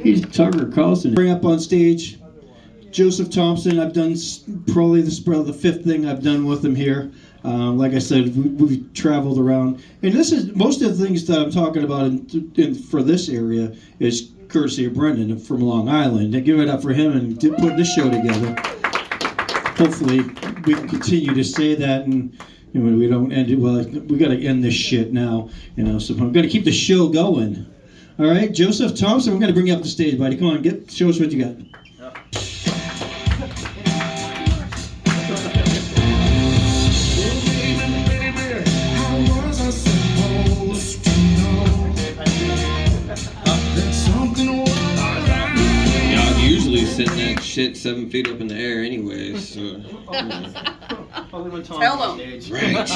He's Tucker Carlson. Bring up on stage Joseph Thompson. I've done probably the fifth thing I've done with him here. Like I said, we've traveled around, and this is most of the things that I'm talking about for this area is courtesy of Brendan from Long Island. And give it up for him and putting this show together. Hopefully, we can continue to say that, and we don't end it. Well, we got to end this shit now, So I'm going to keep the show going. All right, Joseph Thompson, we're going to bring you up the stage, buddy. Come on, show us what you got. Sitting that shit 7 feet up in the air anyway, so... Tell him. Right.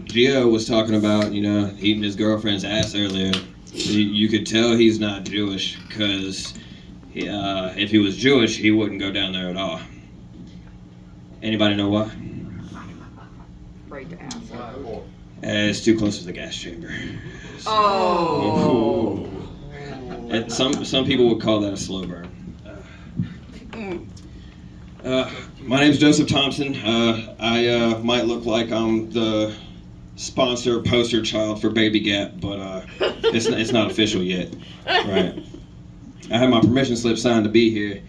Gio was talking about, eating his girlfriend's ass earlier. You could tell he's not Jewish, because if he was Jewish, he wouldn't go down there at all. Anybody know why? Right to ask. It's too close to the gas chamber. So, Oh. And some people would call that a slow burn. My name's Joseph Thompson. I might look like I'm the sponsor poster child for Baby Gap, but it's not official yet. Right. I have my permission slip signed to be here.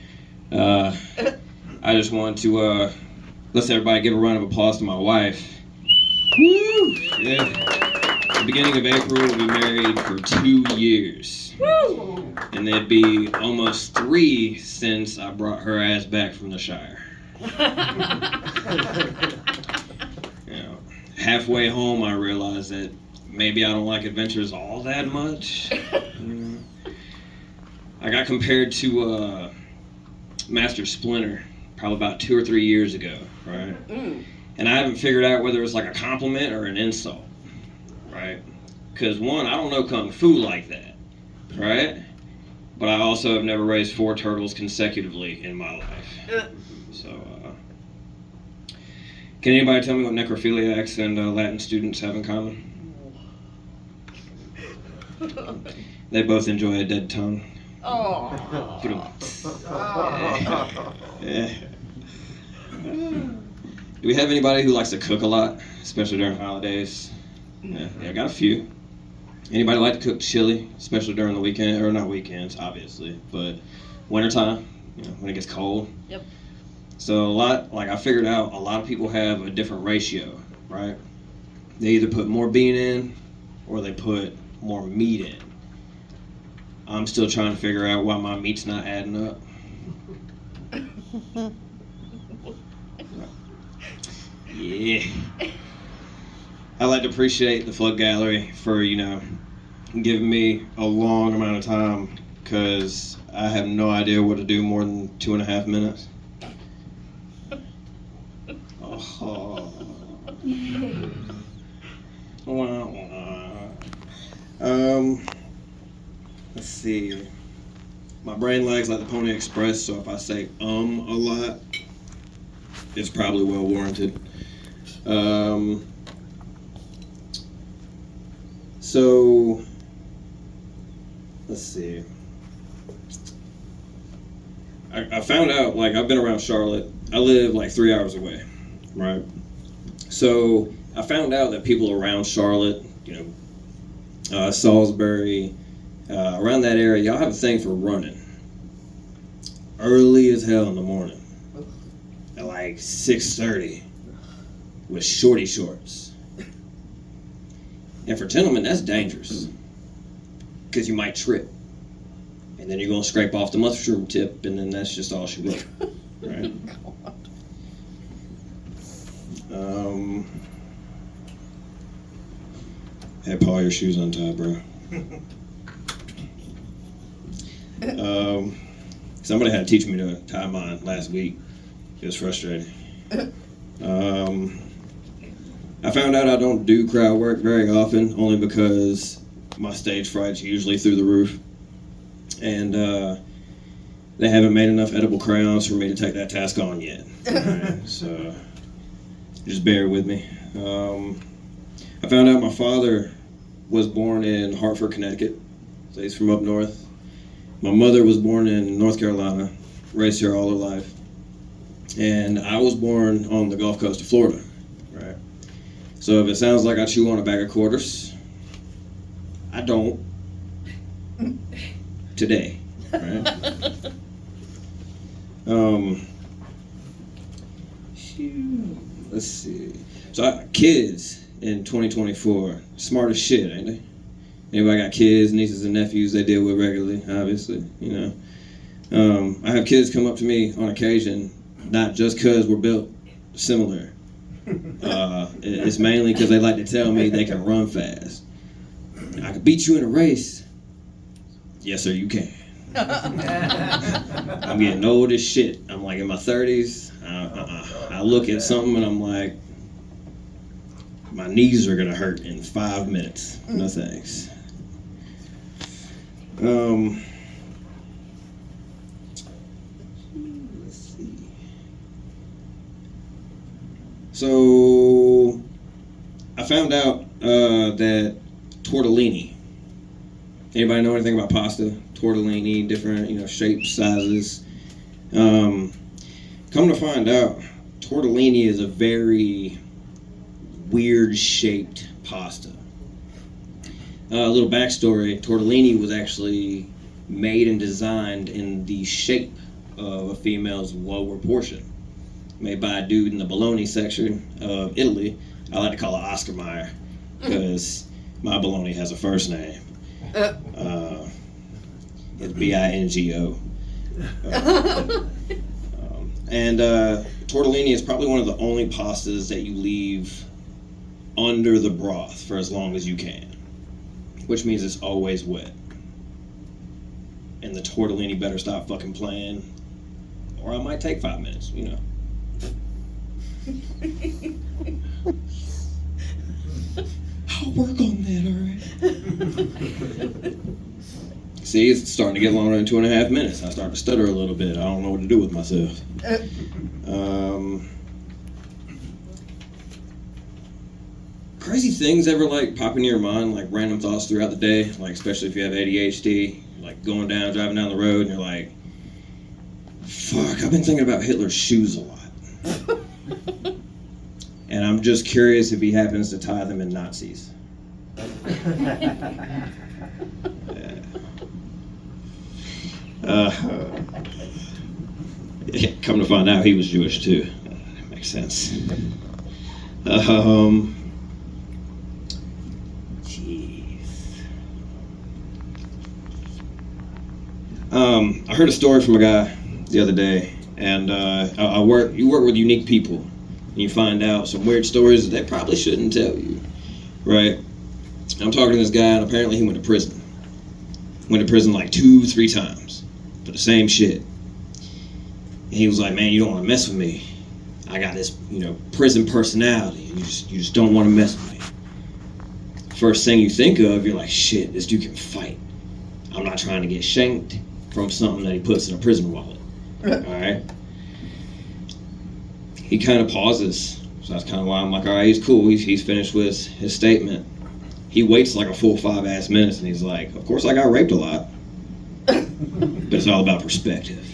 I just want to let's everybody give a round of applause to my wife. Woo! Yeah. At the beginning of April, we'll be married for 2 years. Woo! And it'd be almost 3 since I brought her ass back from the Shire. Halfway home, I realized that maybe I don't like adventures all that much. I got compared to Master Splinter probably about 2 or 3 years ago, right? And I haven't figured out whether it's like a compliment or an insult. Right? Because one, I don't know Kung Fu like that, right? But I also have never raised 4 turtles consecutively in my life. So, can anybody tell me what necrophiliacs and Latin students have in common? They both enjoy a dead tongue. Oh. Yeah. Do we have anybody who likes to cook a lot, especially during holidays? Yeah, I got a few. Anybody like to cook chili, especially during the weekend, or not weekends, obviously, but wintertime, when it gets cold. Yep. So I figured out a lot of people have a different ratio, right? They either put more bean in, or they put more meat in. I'm still trying to figure out why my meat's not adding up. Yeah. I like to appreciate the Flood Gallery for, giving me a long amount of time, because I have no idea what to do more than 2.5 minutes. Oh. Let's see. My brain lags like the Pony Express, so if I say a lot, it's probably well warranted. So, let's see. I found out, I've been around Charlotte. I live 3 hours away, right? So, I found out that people around Charlotte, Salisbury, around that area, y'all have a thing for running. Early as hell in the morning. At 6:30. With shorty shorts. And for gentlemen, that's dangerous. Because you might trip. And then you're going to scrape off the mushroom tip, and then that's just all she wrote. Right? Hey, Paul, your shoes untied, bro. Somebody had to teach me to tie mine last week. It was frustrating. I found out I don't do crowd work very often, only because my stage fright's usually through the roof. And they haven't made enough edible crayons for me to take that task on yet. Right, so just bear with me. I found out my father was born in Hartford, Connecticut. So he's from up north. My mother was born in North Carolina, raised here all her life. And I was born on the Gulf Coast of Florida, right? So if it sounds like I chew on a bag of quarters, I don't. Today, right? Let's see. So kids in 2024, smart as shit, ain't they? Anybody got kids, nieces and nephews they deal with regularly, obviously, you know. I have kids come up to me on occasion, not just because we're built similar. It's mainly because they like to tell me they can run fast. I could beat you in a race. Yes, sir, you can. I'm getting old as shit. I'm like in my 30s. I look at something and I'm like, my knees are gonna hurt in 5 minutes. No thanks. Let's see. So I found out that tortellini. Anybody know anything about pasta? Tortellini, different shapes, sizes. Come to find out, tortellini is a very weird shaped pasta. A little backstory: tortellini was actually made and designed in the shape of a female's lower portion, made by a dude in the bologna section of Italy. I like to call it Oscar Mayer because my bologna has a first name. It's Bingo. And tortellini is probably one of the only pastas that you leave under the broth for as long as you can, which means it's always wet. And the tortellini better stop fucking playing, or I might take 5 minutes, I'll work on that, alright? See, it's starting to get longer than 2.5 minutes. I start to stutter a little bit. I don't know what to do with myself. Crazy things ever pop into your mind, random thoughts throughout the day, especially if you have ADHD, driving down the road, and you're like, fuck, I've been thinking about Hitler's shoes a lot. And I'm just curious if he happens to tie them in Nazis. Come to find out, he was Jewish too. That makes sense. I heard a story from a guy the other day, and you work with unique people, and you find out some weird stories that they probably shouldn't tell you, right? I'm talking to this guy, and apparently he went to prison. Went to prison 2-3 times for the same shit. And he was like, man, you don't want to mess with me. I got this, prison personality, and you just don't want to mess with me. First thing you think of, you're like, shit, this dude can fight. I'm not trying to get shanked from something that he puts in a prison wallet. Alright? He kind of pauses. So that's kind of why I'm like, alright, he's cool. He's finished with his statement. He waits a full 5 ass minutes and he's like, of course I got raped a lot. But it's all about perspective.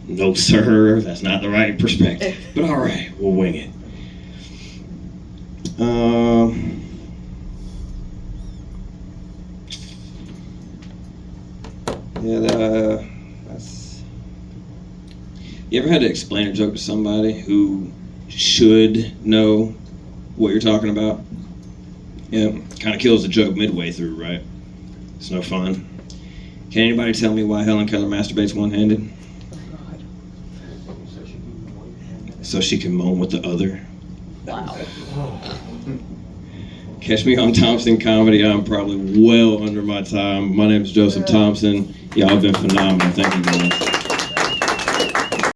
No, sir, that's not the right perspective. But alright, we'll wing it. That's. You ever had to explain a joke to somebody who should know what you're talking about? Yeah, kind of kills the joke midway through, right? It's no fun. Can anybody tell me why Helen Keller masturbates one-handed? So she can moan with the other. Wow. Catch me on Thompson Comedy. I'm probably well under my time. My name is Joseph Thompson. Y'all have been phenomenal. Thank you, guys.